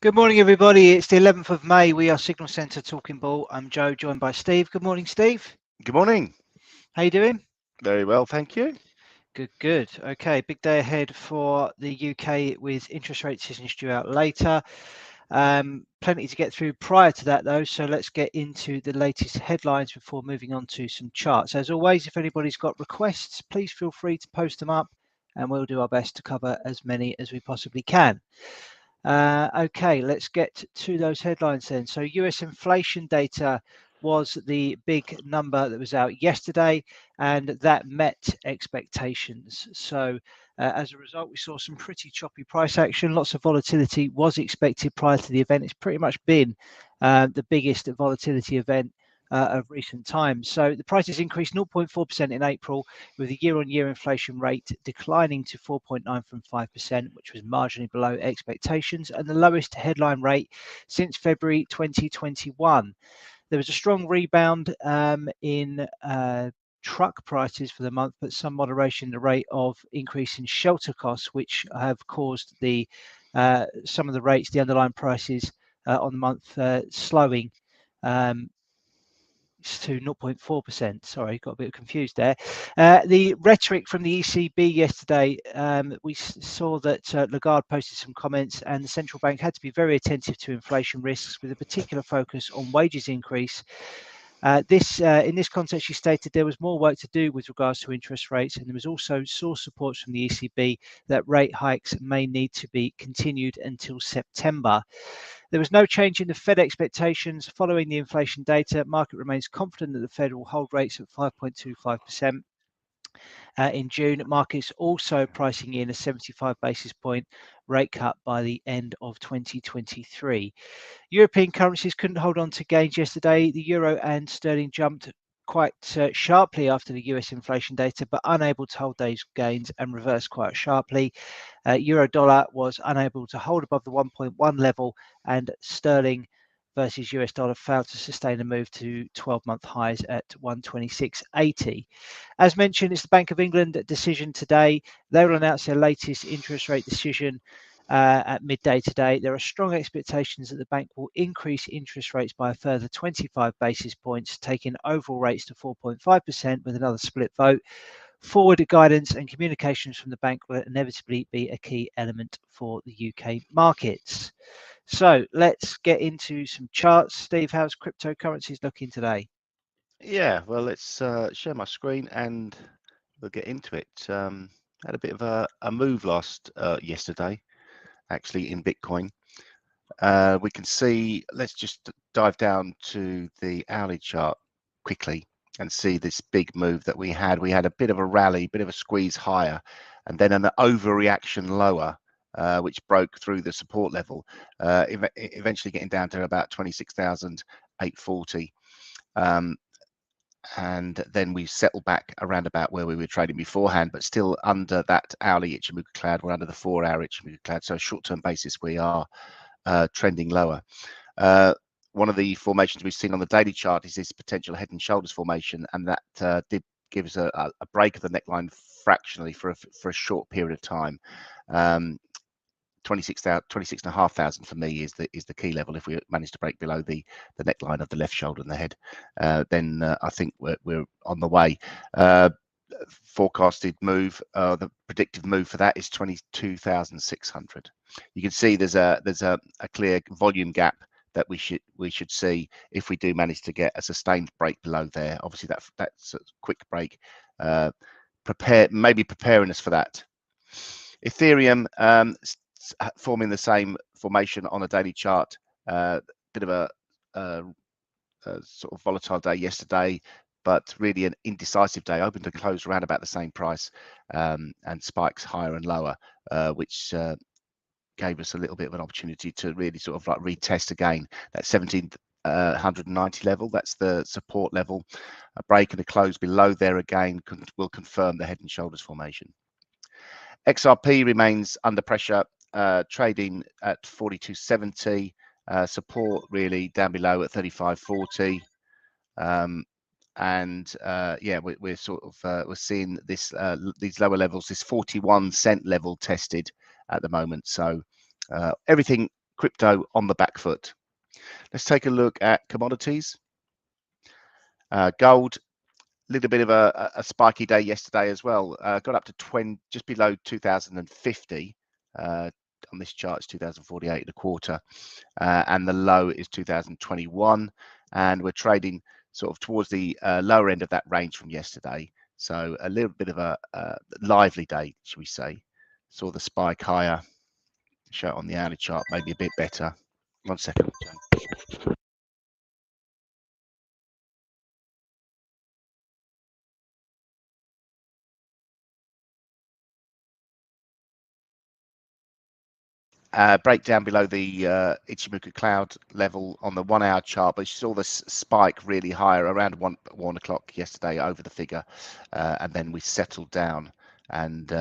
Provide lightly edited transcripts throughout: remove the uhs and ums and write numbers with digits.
Good morning, everybody. It's the 11th of May. We are Signal Centre Talking Ball. I'm Joe, joined by Steve. Good morning, Steve. Good morning. How you doing? Very well, thank you. Good, good. Okay, big day ahead for the UK with interest rate decisions due out later. Plenty to get through prior to that, though. So let's get into the latest headlines before moving on to some charts. As always, if anybody's got requests, please feel free to post them up, and we'll do our best to cover as many as we possibly can. Okay, let's get to those headlines then. So US inflation data was the big number that was out yesterday, and that met expectations. So as a result, we saw some pretty choppy price action. Lots of volatility was expected prior to the event. It's pretty much been the biggest volatility event of recent times. So the prices increased 0.4% in April, with the year-on-year inflation rate declining to 4.9 from 5%, which was marginally below expectations and the lowest headline rate since February 2021. There was a strong rebound in truck prices for the month, but some moderation in the rate of increase in shelter costs, which have caused the some of the rates, the underlying prices on the month slowing to 0.4%. Sorry, got a bit confused there. The rhetoric from the ECB yesterday, we saw that Lagarde posted some comments, and the central bank had to be very attentive to inflation risks, with a particular focus on wages increase. In this context, she stated there was more work to do with regards to interest rates, and there was also source supports from the ECB that rate hikes may need to be continued until September. There was no change in the Fed expectations following the inflation data. Market remains confident that the Fed will hold rates at 5.25%. In June, markets also pricing in a 75 basis point rate cut by the end of 2023. European currencies couldn't hold on to gains yesterday. The euro and sterling jumped quite sharply after the US inflation data, but unable to hold those gains and reversed quite sharply. Euro dollar was unable to hold above the 1.1 level, and sterling versus US dollar failed to sustain a move to 12-month highs at 126.80. As mentioned, it's the Bank of England decision today. They will announce their latest interest rate decision at midday today. There are strong expectations that the bank will increase interest rates by a further 25 basis points, taking overall rates to 4.5% with another split vote. Forward guidance and communications from the bank will inevitably be a key element for the UK markets. So let's get into some charts. Steve, how's cryptocurrencies looking today? Yeah, well, let's share my screen and we'll get into it. Had a bit of a move yesterday, actually, in Bitcoin. We can see, let's just dive down to the hourly chart quickly and see this big move that we had. We had a bit of a rally, bit of a squeeze higher, and then an overreaction lower, which broke through the support level, eventually getting down to about 26,840. And then we settled back around about where we were trading beforehand, but still under that hourly Ichimoku cloud. We're under the 4-hour Ichimoku cloud, so short-term basis we are trending lower. One of the formations we've seen on the daily chart is this potential head and shoulders formation, and that did give us a break of the neckline fractionally for a short period of time. 26,500 for me is the key level. If we manage to break below the neckline of the left shoulder and the head, then I think we're on the way. Forecasted move, the predictive move for that is 22,600. You can see there's a clear volume gap that we should see if we do manage to get a sustained break below there. Obviously that's a quick break, maybe preparing us for that. Ethereum forming the same formation on a daily chart. Bit of a sort of volatile day yesterday, but really an indecisive day. Opened and closed around about the same price, and spikes higher and lower, which gave us a little bit of an opportunity to really sort of like retest again that 1790 level. That's the support level. A break and a close below there again will confirm the head and shoulders formation. XRP remains under pressure, trading at 42.70. Support really down below at 35.40. Yeah, we're sort of we're seeing this these lower levels, this 41 cent level tested at the moment. So everything crypto on the back foot. Let's take a look at commodities. Gold, a little bit of a spiky day yesterday as well. Got up to just below 2050. On this chart, it's 2048 and a quarter, and the low is 2021, and we're trading sort of towards the lower end of that range from yesterday. So a little bit of a lively day, should we say. Saw the spike higher. Show it on the hourly chart, maybe a bit better. 1 second. Break down below the Ichimoku cloud level on the 1 hour chart, but you saw this spike really higher around 1 o'clock yesterday over the figure, and then we settled down and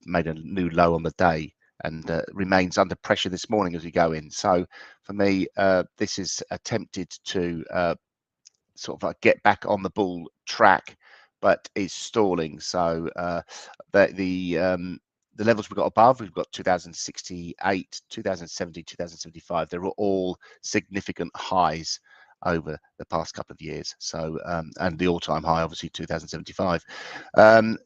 made a new low on the day, and remains under pressure this morning as we go in. So for me, this is attempted to sort of like get back on the bull track, but is stalling. So the levels we've got above, we've got 2068, 2070, 2075. They're all significant highs over the past couple of years. So and the all-time high, obviously 2075.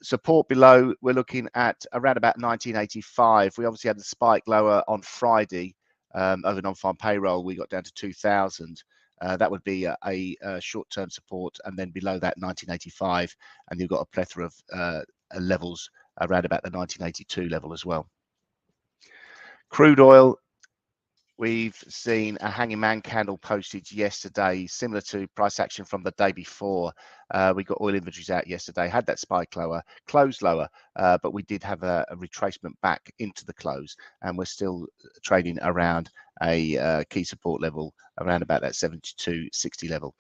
Support below, we're looking at around about 1985. We obviously had the spike lower on Friday over non-farm payroll. We got down to 2000. That would be a short-term support, and then below that 1985, and you've got a plethora of levels around about the 1982 level as well. Crude oil, we've seen a hanging man candle posted yesterday, similar to price action from the day before. We got oil inventories out yesterday, had that spike lower, closed lower, but we did have a retracement back into the close, and we're still trading around a key support level around about that 72.60 level.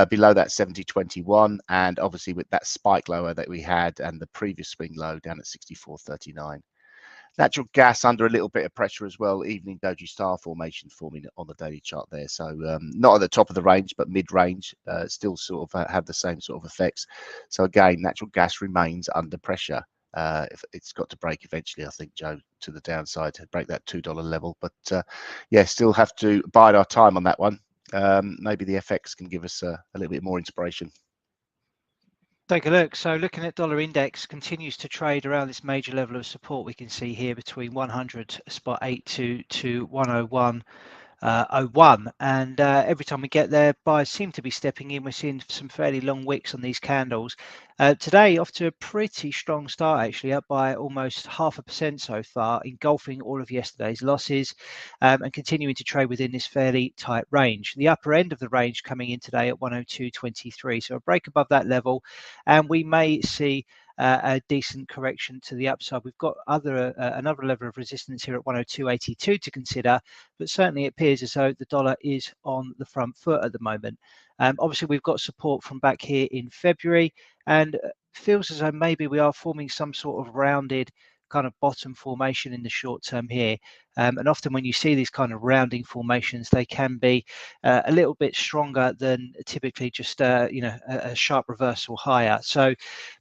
Below that 70.21, and obviously with that spike lower that we had and the previous swing low down at 64.39. Natural gas under a little bit of pressure as well. Evening doji star formation forming on the daily chart there. So not at the top of the range, but mid-range, still sort of have the same sort of effects. So again, natural gas remains under pressure. If it's got to break eventually, I think, Joe, to the downside, to break that $2 level. But yeah, still have to bide our time on that one. Maybe the FX can give us a little bit more inspiration. Take a look. So looking at dollar index, continues to trade around this major level of support we can see here between 100.82 to 101.01, and every time we get there, buyers seem to be stepping in. We're seeing some fairly long wicks on these candles. Today, off to a pretty strong start, actually, up by almost 0.5% so far, engulfing all of yesterday's losses, and continuing to trade within this fairly tight range. The upper end of the range coming in today at 102.23, so a break above that level, and we may see a decent correction to the upside. We've got another level of resistance here at 102.82 to consider, but certainly it appears as though the dollar is on the front foot at the moment. Obviously, we've got support from back here in February, and feels as though maybe we are forming some sort of rounded kind of bottom formation in the short term here. And often when you see these kind of rounding formations, they can be a little bit stronger than typically just a sharp reversal higher. So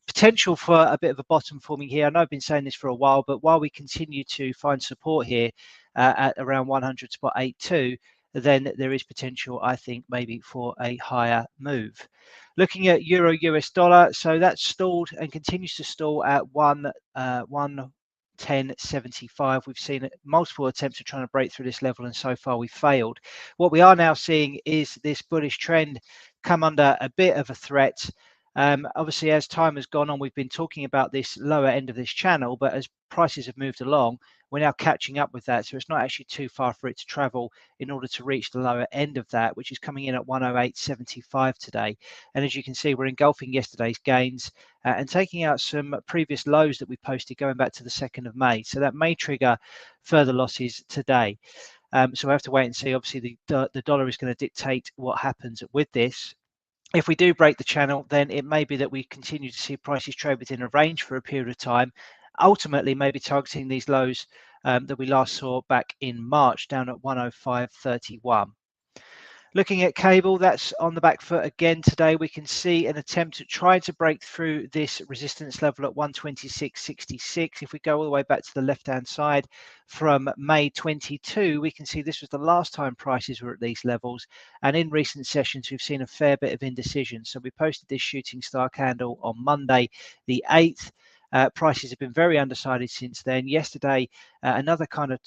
potential for a bit of a bottom forming here. I know I've been saying this for a while, but while we continue to find support here at around 100.82, then there is potential, I think, maybe for a higher move. Looking at euro US dollar, so that's stalled and continues to stall at 110.75. We've seen multiple attempts of trying to break through this level, and so far we've failed. What we are now seeing is this bullish trend come under a bit of a threat. Obviously, as time has gone on, we've been talking about this lower end of this channel, but as prices have moved along, we're now catching up with that. So it's not actually too far for it to travel in order to reach the lower end of that, which is coming in at 108.75 today. And as you can see, we're engulfing yesterday's gains and taking out some previous lows that we posted going back to the 2nd of May. So that may trigger further losses today. So we have to wait and see. Obviously, the dollar is going to dictate what happens with this. If we do break the channel, then it may be that we continue to see prices trade within a range for a period of time, ultimately maybe targeting these lows that we last saw back in March down at 105.31. Looking at cable, that's on the back foot again today. We can see an attempt at trying to break through this resistance level at 126.66. If we go all the way back to the left-hand side from May 22, we can see this was the last time prices were at these levels. And in recent sessions, we've seen a fair bit of indecision. So we posted this shooting star candle on Monday, the 8th. Prices have been very undecided since then. Yesterday, another kind of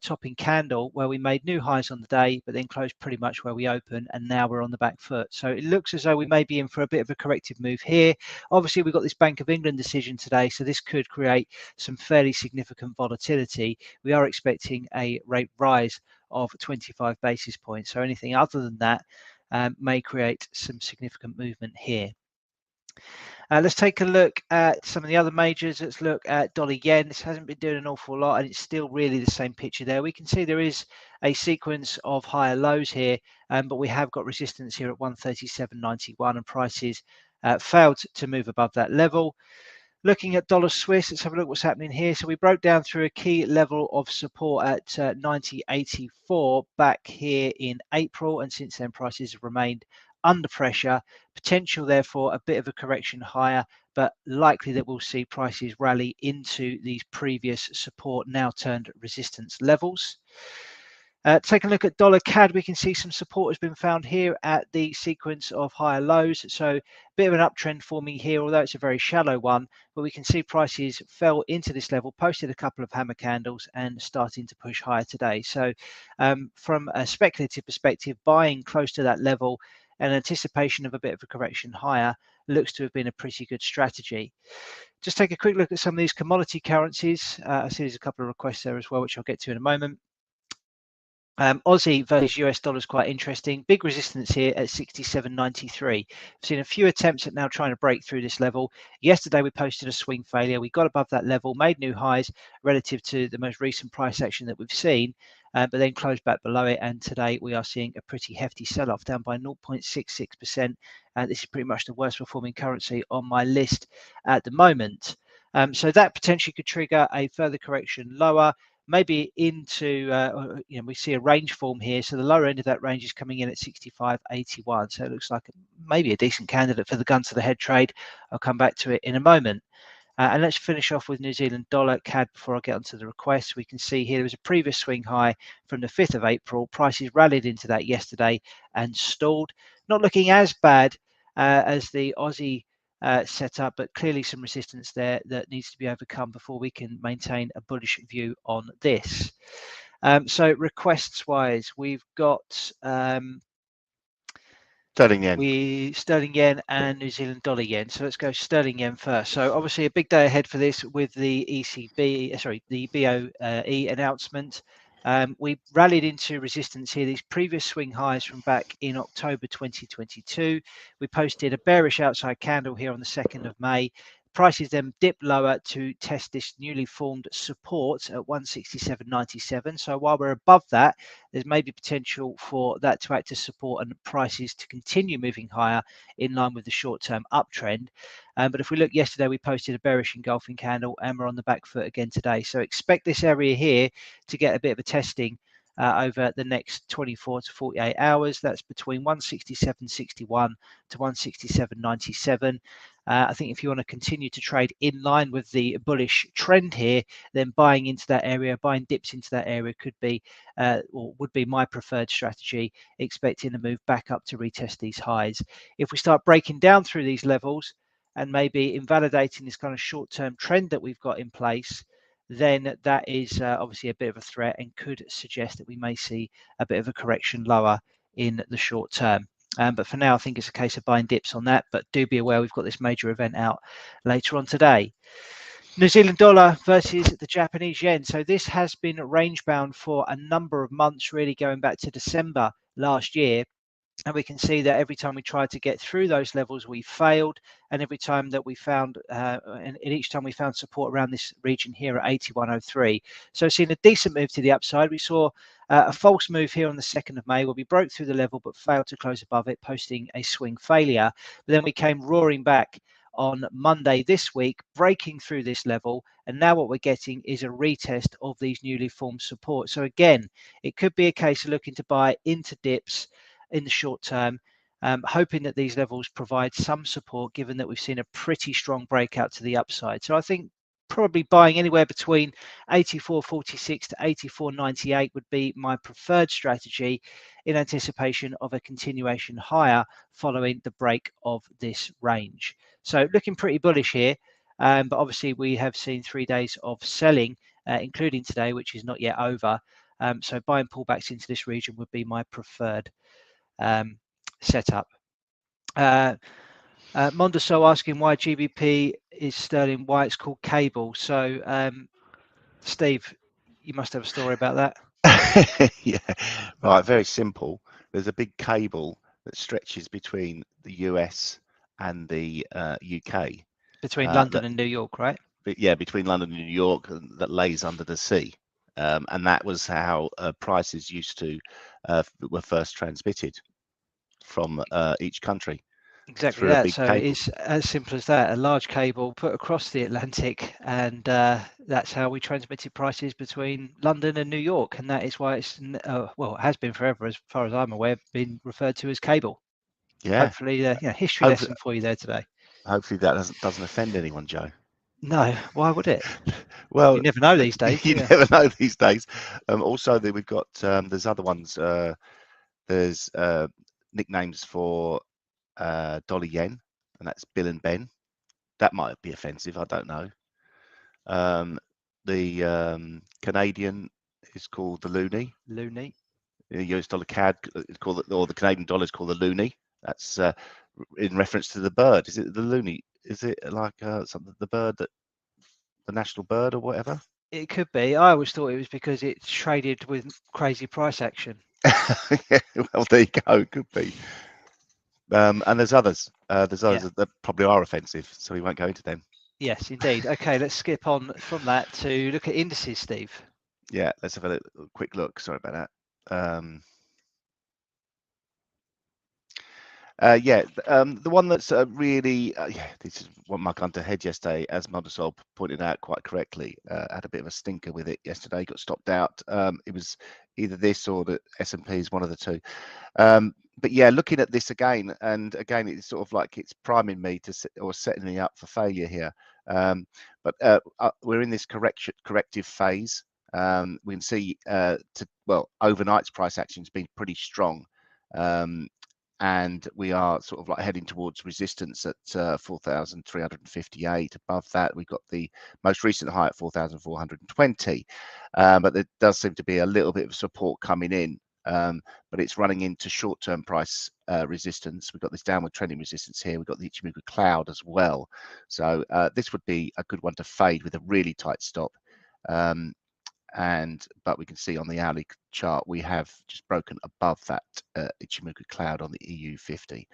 topping candle where we made new highs on the day, but then closed pretty much where we opened, and now we're on the back foot. So it looks as though we may be in for a bit of a corrective move here. Obviously, we've got this Bank of England decision today, so this could create some fairly significant volatility. We are expecting a rate rise of 25 basis points. So anything other than that may create some significant movement here. Let's take a look at some of the other majors. Let's look at dollar yen. This hasn't been doing an awful lot, and it's still really the same picture there. We can see there is a sequence of higher lows here, but we have got resistance here at 137.91, and prices failed to move above that level. Looking at dollar Swiss, let's have a look what's happening here. So we broke down through a key level of support at 90.84 back here in April, and since then prices have remained under pressure. Potential therefore a bit of a correction higher, but likely that we'll see prices rally into these previous support now turned resistance levels. Taking a look at dollar CAD, we can see some support has been found here at the sequence of higher lows. So a bit of an uptrend forming here, although it's a very shallow one, but we can see prices fell into this level, posted a couple of hammer candles and starting to push higher today. So from a speculative perspective, buying close to that level and anticipation of a bit of a correction higher looks to have been a pretty good strategy. Just take a quick look at some of these commodity currencies. I see there's a couple of requests there as well, which I'll get to in a moment. Aussie versus US dollar is quite interesting. Big resistance here at 67.93. We've seen a few attempts at now trying to break through this level. Yesterday we posted a swing failure. We got above that level, made new highs relative to the most recent price action that we've seen, but then closed back below it. And today we are seeing a pretty hefty sell-off, down by 0.66%. This is pretty much the worst performing currency on my list at the moment. So that potentially could trigger a further correction lower, maybe into, we see a range form here. So the lower end of that range is coming in at 65.81. So it looks like maybe a decent candidate for the gun to the head trade. I'll come back to it in a moment. And let's finish off with New Zealand dollar CAD before I get onto the requests. We can see here there was a previous swing high from the 5th of April. Prices rallied into that yesterday and stalled. Not looking as bad as the Aussie setup, but clearly some resistance there that needs to be overcome before we can maintain a bullish view on this. So requests wise, we've got Sterling yen. Sterling yen and New Zealand dollar yen. So let's go sterling yen first. So obviously a big day ahead for this with the the BoE announcement. We rallied into resistance here, these previous swing highs from back in October 2022. We posted a bearish outside candle here on the 2nd of May. Prices then dipped lower to test this newly formed support at 167.97. So while we're above that, there's maybe potential for that to act as support and prices to continue moving higher in line with the short-term uptrend. But if we look yesterday, we posted a bearish engulfing candle and we're on the back foot again today. So expect this area here to get a bit of a testing over the next 24 to 48 hours. That's between 167.61 to 167.97. I think if you want to continue to trade in line with the bullish trend here, then buying into that area, buying dips into that area could be or would be my preferred strategy, expecting a move back up to retest these highs. If we start breaking down through these levels and maybe invalidating this kind of short-term trend that we've got in place, then that is obviously a bit of a threat and could suggest that we may see a bit of a correction lower in the short term. But for now, I think it's a case of buying dips on that. But do be aware we've got this major event out later on today. New Zealand dollar versus the Japanese yen. So this has been range bound for a number of months, really going back to December last year. And we can see that every time we tried to get through those levels, we failed. And every time that we found, and each time we found support around this region here at 81.03. So seeing a decent move to the upside. We saw a false move here on the 2nd of May where we broke through the level but failed to close above it, posting a swing failure. But then we came roaring back on Monday this week, breaking through this level. And now what we're getting is a retest of these newly formed support. So again, it could be a case of looking to buy into dips in the short term, hoping that these levels provide some support, given that we've seen a pretty strong breakout to the upside. So I think probably buying anywhere between 84.46 to 84.98 would be my preferred strategy, in anticipation of a continuation higher following the break of this range. So looking pretty bullish here, but obviously we have seen 3 days of selling, including today, which is not yet over. So buying pullbacks into this region would be my preferred setup. Mondoso asking why GBP is sterling, why it's called cable. So Steve, you must have a story about that. Yeah, right, very simple. There's a big cable that stretches between the US and the UK. Between London and New York, right? Yeah, between London and New York, that lays under the sea. And that was how prices used to were first transmitted from each country. Exactly Through a that. big So cable. it's as simple as that. A large cable put across the Atlantic, and that's how we transmitted prices between London and New York. And that is why it's, well, it has been forever, as far as I'm aware, been referred to as cable. Yeah. Hopefully, history Hopefully, lesson for you there today. hopefully that doesn't offend anyone, Joe. No, why would it? Well, You never know these days. you never know these days. Also, we've got there's other ones. There's nicknames for dollar yen, and that's Bill and Ben. That might be offensive. I don't know. The Canadian is called the loonie. Loony. The US dollar CAD is called, or the Canadian dollar is called the loonie. That's in reference to the bird. Is it the loonie? Is it like something, the bird, that the national bird or whatever? It could be. I always thought it was because it's traded with crazy price action. Yeah, well, there you go. It could be. And there's others. That probably are offensive, so we won't go into them. Yes, indeed. Okay, let's skip on from that to look at indices, Steve. Yeah, let's have a quick look. Sorry about that. The one that's really, this is one mark under head yesterday, as Modesol pointed out quite correctly, had a bit of a stinker with it yesterday, got stopped out. It was either this or the S&P is one of the two. But yeah, looking at this again, and again, it's sort of like it's priming me or setting me up for failure here. But we're in this corrective phase. We can see, overnight's price action's been pretty strong. And we are sort of like heading towards resistance at 4,358. Above that, we've got the most recent high at 4,420. But there does seem to be a little bit of support coming in, but it's running into short-term price resistance. We've got this downward trending resistance here. We've got the Ichimoku cloud as well. So this would be a good one to fade with a really tight stop. But we can see on the hourly chart we have just broken above that Ichimoku cloud on the EU50.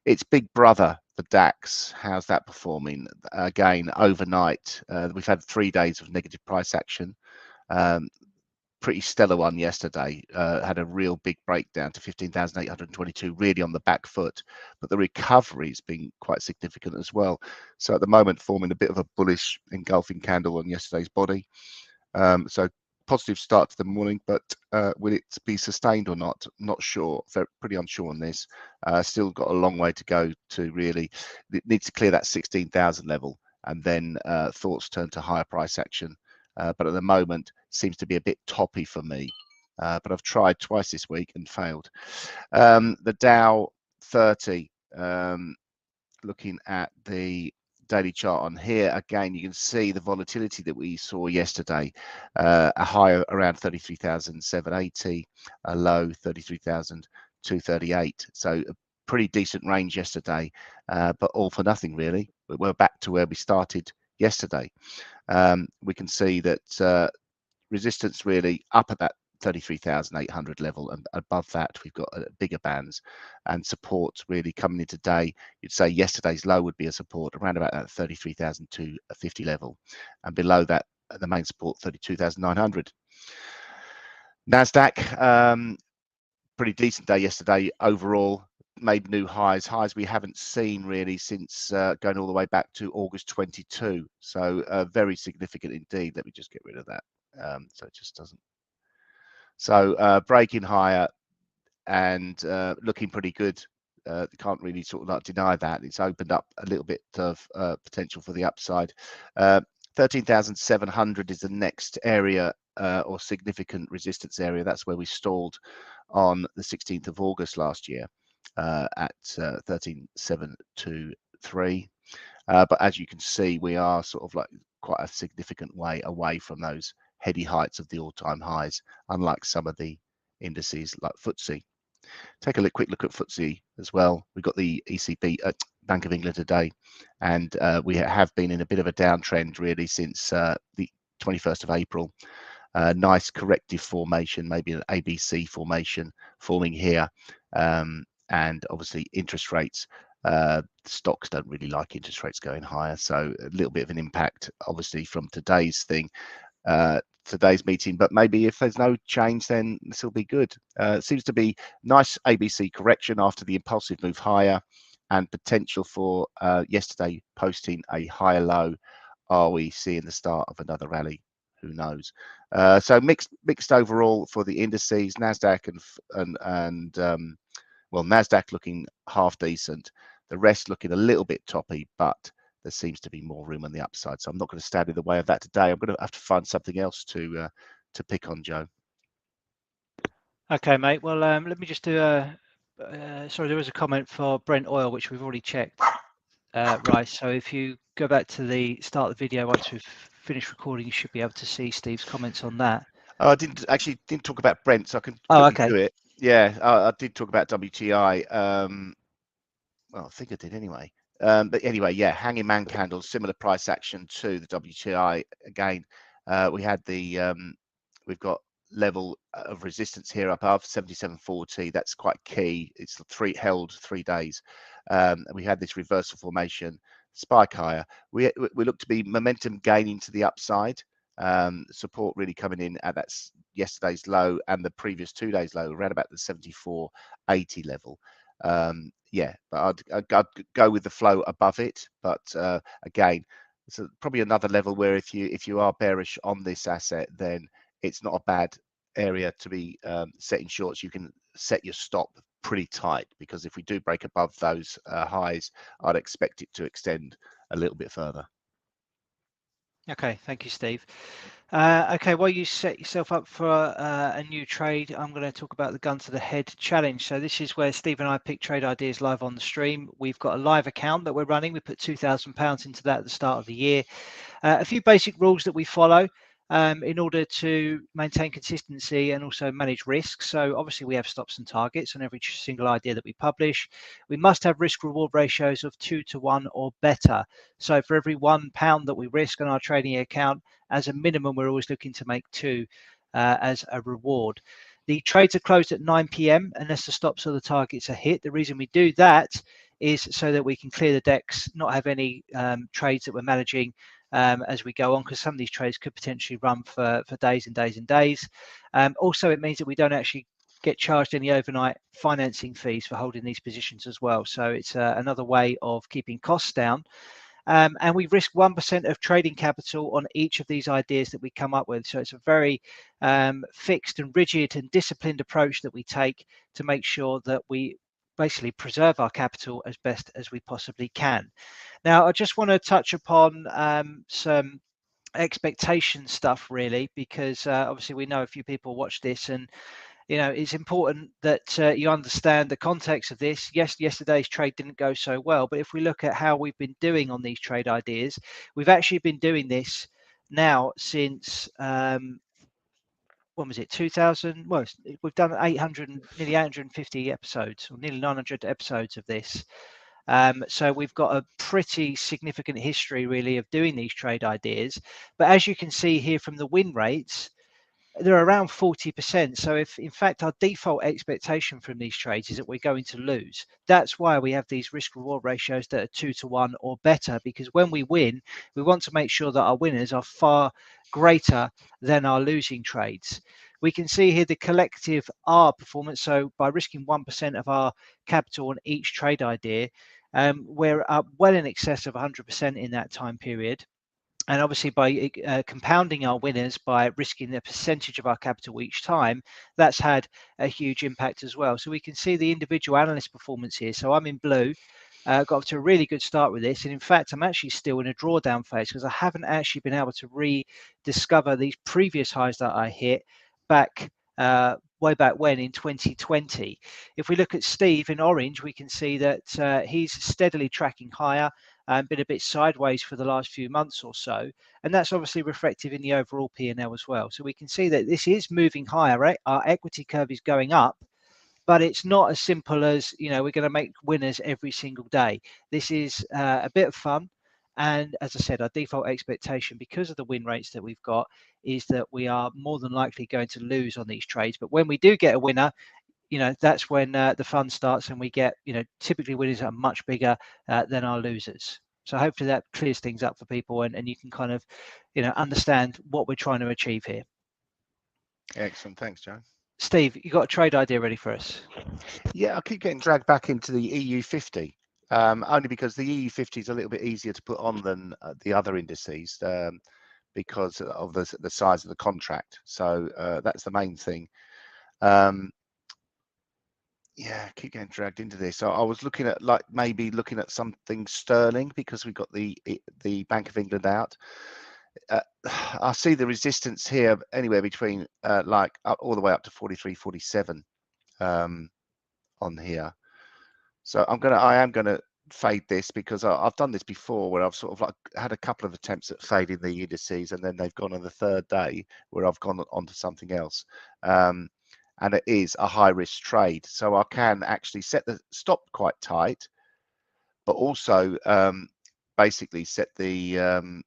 Its big brother, the DAX, how's that performing? Again, overnight, we've had 3 days of negative price action. Pretty stellar one yesterday. Had a real big breakdown to 15,822, really on the back foot, but the recovery has been quite significant as well. So at the moment, forming a bit of a bullish engulfing candle on yesterday's body. So positive start to the morning, but will it be sustained or not? Not sure. Pretty unsure on this. Still got a long way to go to really. It needs to clear that 16,000 level, and then thoughts turn to higher price action. But at the moment, seems to be a bit toppy for me. But I've tried twice this week and failed. The Dow 30. Looking at the daily chart on here, again, you can see the volatility that we saw yesterday. A high around 33,780, a low 33,238. So a pretty decent range yesterday, but all for nothing really. We're back to where we started yesterday. We can see that resistance really up at that 33,800 level, and above that we've got bigger bands, and support really coming in today. You'd say yesterday's low would be a support around about that 33,250 level, and below that the main support 32,900. Nasdaq, pretty decent day yesterday overall. Made new highs we haven't seen really since going all the way back to August 22. So very significant indeed. Let me just get rid of that. So it just doesn't. So breaking higher, and looking pretty good. Can't really sort of like deny that. It's opened up a little bit of potential for the upside. 13,700 is the next area or significant resistance area. That's where we stalled on the 16th of August last year at 13,723. But as you can see, we are sort of like quite a significant way away from those heady heights of the all-time highs, unlike some of the indices like FTSE. Take a quick look at FTSE as well. We've got the ECB, Bank of England today, and we have been in a bit of a downtrend really since the 21st of April. Nice corrective formation, maybe an ABC formation forming here, and obviously interest rates. Stocks don't really like interest rates going higher, so a little bit of an impact obviously from today's thing. Today's meeting, but maybe if there's no change, then this will be good. It seems to be nice ABC correction after the impulsive move higher, and potential for yesterday posting a higher low. Are we seeing the start of another rally? Who knows? So mixed overall for the indices. Nasdaq and well, Nasdaq looking half decent. The rest looking a little bit toppy, but there seems to be more room on the upside. So I'm not going to stand in the way of that today. I'm going to have to find something else to pick on, Joe. Okay, mate. Well, let me just do a. Sorry, there was a comment for Brent oil, which we've already checked. Right. So if you go back to the start of the video, once we've finished recording, you should be able to see Steve's comments on that. Oh, I didn't talk about Brent, so I can Oh, quickly okay. do it. Yeah, I did talk about WTI. Well, I think I did anyway. But anyway, yeah, hanging man candles, similar price action to the WTI. Again, we had the we've got level of resistance here up above 77.40. That's quite key. It's held 3 days. We had this reversal formation, spike higher. We look to be momentum gaining to the upside. Support really coming in at that yesterday's low and the previous 2 days low, around about the 74.80 level. Yeah, but I'd go with the flow above it. But again, it's probably another level where if you are bearish on this asset, then it's not a bad area to be setting shorts. You can set your stop pretty tight, because if we do break above those highs, I'd expect it to extend a little bit further. Okay, thank you, Steve. Okay, while you set yourself up for a new trade, I'm going to talk about the gun to the head challenge. So this is where Steve and I pick trade ideas live on the stream. We've got a live account that we're running. We put £2,000 into that at the start of the year. A few basic rules that we follow in order to maintain consistency and also manage risks. So obviously we have stops and targets on every single idea that we publish. We must have risk reward ratios of 2 to 1 or better. So for every £1 that we risk on our trading account, as a minimum, we're always looking to make 2 as a reward. The trades are closed at 9 p.m. unless the stops or the targets are hit. The reason we do that is so that we can clear the decks, not have any trades that we're managing as we go on, because some of these trades could potentially run for days and days and days. Also, it means that we don't actually get charged any overnight financing fees for holding these positions as well. So it's another way of keeping costs down. And we risk 1% of trading capital on each of these ideas that we come up with. So it's a very fixed and rigid and disciplined approach that we take to make sure that we basically preserve our capital as best as we possibly can. Now, I just want to touch upon some expectation stuff, really, because obviously we know a few people watch this, and it's important that you understand the context of this. Yes, yesterday's trade didn't go so well, but if we look at how we've been doing on these trade ideas, we've actually been doing this now since when was it, 2000? Well, we've done 800, nearly 850 episodes, or nearly 900 episodes of this. So we've got a pretty significant history, really, of doing these trade ideas. But as you can see here from the win rates, they're around 40%. So if in fact our default expectation from these trades is that we're going to lose, that's why we have these risk reward ratios that are 2 to 1 or better, because when we win, we want to make sure that our winners are far greater than our losing trades. We can see here the collective R performance. So by risking 1% of our capital on each trade idea, we're up well in excess of 100% in that time period. And obviously by compounding our winners by risking a percentage of our capital each time, that's had a huge impact as well. So we can see the individual analyst performance here. So I'm in blue, got off to a really good start with this. And in fact, I'm actually still in a drawdown phase because I haven't actually been able to rediscover these previous highs that I hit back way back when in 2020. If we look at Steve in orange, we can see that he's steadily tracking higher and been a bit sideways for the last few months or so, and that's obviously reflective in the overall P&L as well. So we can see that this is moving higher, right? Our equity curve is going up, but it's not as simple as, you know, we're going to make winners every single day. This is a bit of fun. And as I said, our default expectation, because of the win rates that we've got, is that we are more than likely going to lose on these trades. But when we do get a winner, you know, that's when the fun starts, and we get, you know, typically winners are much bigger than our losers. So hopefully that clears things up for people, and you can kind of, you know, understand what we're trying to achieve here. Excellent, thanks, Joe. Steve, you got a trade idea ready for us? Yeah, I keep getting dragged back into the EU50, only because the EU50 is a little bit easier to put on than the other indices because of the size of the contract. So that's the main thing. Yeah, keep getting dragged into this. So I was looking at maybe looking at something sterling because we've got the Bank of England out. I see the resistance here anywhere between all the way up to 43, 47 on here. So I am gonna fade this because I've done this before where I've sort of like had a couple of attempts at fading the indices, and then they've gone on the third day where I've gone on to something else. And it is a high risk trade. So I can actually set the stop quite tight, but also basically set the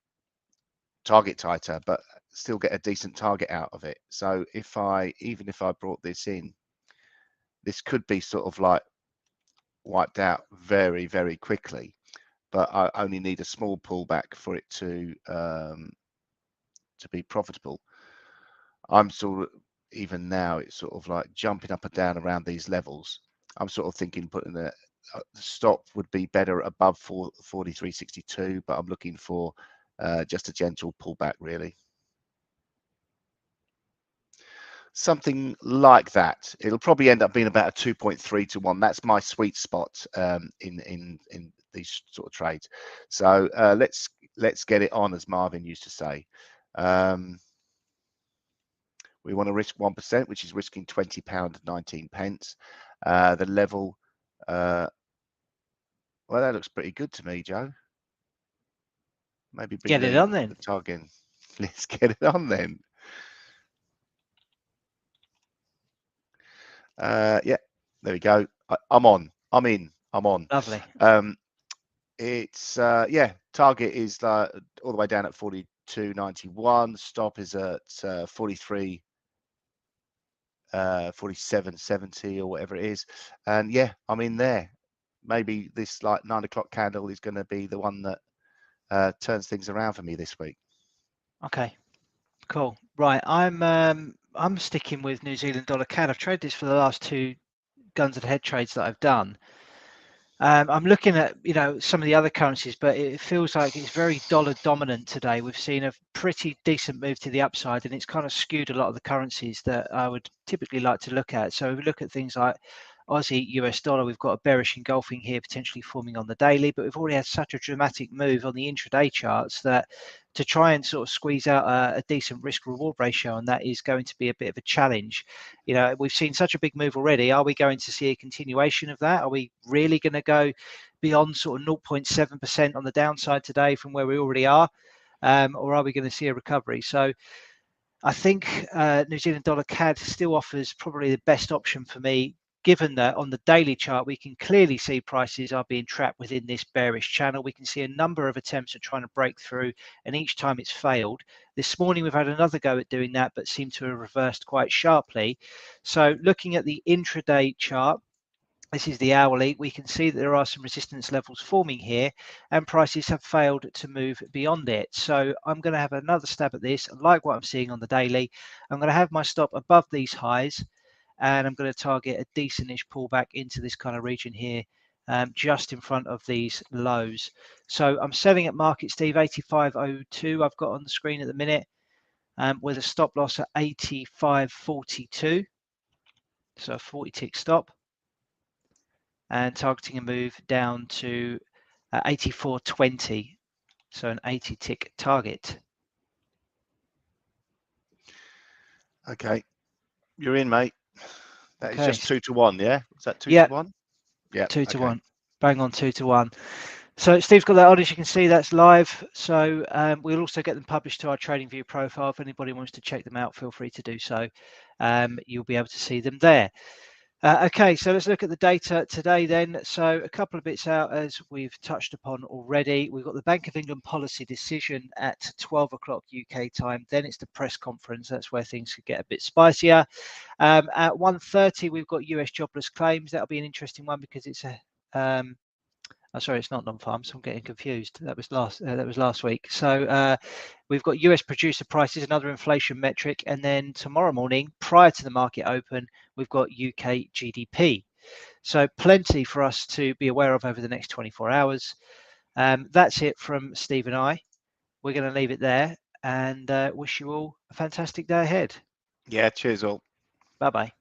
target tighter, but still get a decent target out of it. So even if I brought this in, this could be sort of like wiped out very, very quickly, but I only need a small pullback for it to be profitable. I'm sort of, even now, it's sort of like jumping up and down around these levels. I'm sort of thinking putting a stop would be better above 43.62, but I'm looking for just a gentle pullback, really. Something like that. It'll probably end up being about a 2.3 to 1. That's my sweet spot in these sort of trades. So let's get it on, as Marvin used to say. We want to risk 1%, which is risking £20.19. The level, well, that looks pretty good to me, Joe. Maybe bring Get it on then. the target in. Let's get it on then. Yeah, there we go. I'm on. I'm in. I'm on. Lovely. It's yeah, target is all the way down at 42.91. Stop is at 43. 47.70 or whatever it is, and yeah, I'm in there. Maybe this like 9 o'clock candle is going to be the one that turns things around for me this week. Okay, cool. Right, I'm sticking with New Zealand dollar CAD. I've traded this for the last two guns of the head trades that I've done. I'm looking at, you know, some of the other currencies, but it feels like it's very dollar dominant today. We've seen a pretty decent move to the upside, and it's kind of skewed a lot of the currencies that I would typically like to look at. So if we look at things like Aussie, US dollar, we've got a bearish engulfing here potentially forming on the daily, but we've already had such a dramatic move on the intraday charts that to try and sort of squeeze out a decent risk reward ratio on that is going to be a bit of a challenge. You know, we've seen such a big move already. Are we going to see a continuation of that? Are we really going to go beyond sort of 0.7% on the downside today from where we already are? Or are we going to see a recovery? So I think New Zealand dollar CAD still offers probably the best option for me, given that on the daily chart, we can clearly see prices are being trapped within this bearish channel. We can see a number of attempts at trying to break through, and each time it's failed. This morning, we've had another go at doing that, but seem to have reversed quite sharply. So looking at the intraday chart, this is the hourly, we can see that there are some resistance levels forming here, and prices have failed to move beyond it. So I'm going to have another stab at this. I like what I'm seeing on the daily. I'm going to have my stop above these highs, and I'm going to target a decentish pullback into this kind of region here just in front of these lows. So I'm selling at market, Steve, 85.02 I've got on the screen at the minute, with a stop loss at 85.42. So a 40 tick stop, and targeting a move down to 84.20. So an 80 tick target. Okay, you're in, mate. That is Okay. just 2 to 1, yeah? Is that 2 Yeah, to 1? Yeah. 2 to Okay. 1. Bang on 2 to 1. So Steve's got that on, as you can see, that's live. So we'll also get them published to our TradingView profile. If anybody wants to check them out, feel free to do so. You'll be able to see them there. Okay, so let's look at the data today then. So a couple of bits out, as we've touched upon already. We've got the Bank of England policy decision at 12 o'clock UK time. Then it's the press conference. That's where things could get a bit spicier. At 1:30, we've got US jobless claims. That'll be an interesting one because it's a oh, sorry, it's not non-farms. I'm getting confused. That was last week. So we've got US producer prices, another inflation metric, and then tomorrow morning, prior to the market open, we've got UK GDP. So plenty for us to be aware of over the next 24 hours. That's it from Steve and I. We're going to leave it there and wish you all a fantastic day ahead. Yeah, cheers all. Bye-bye.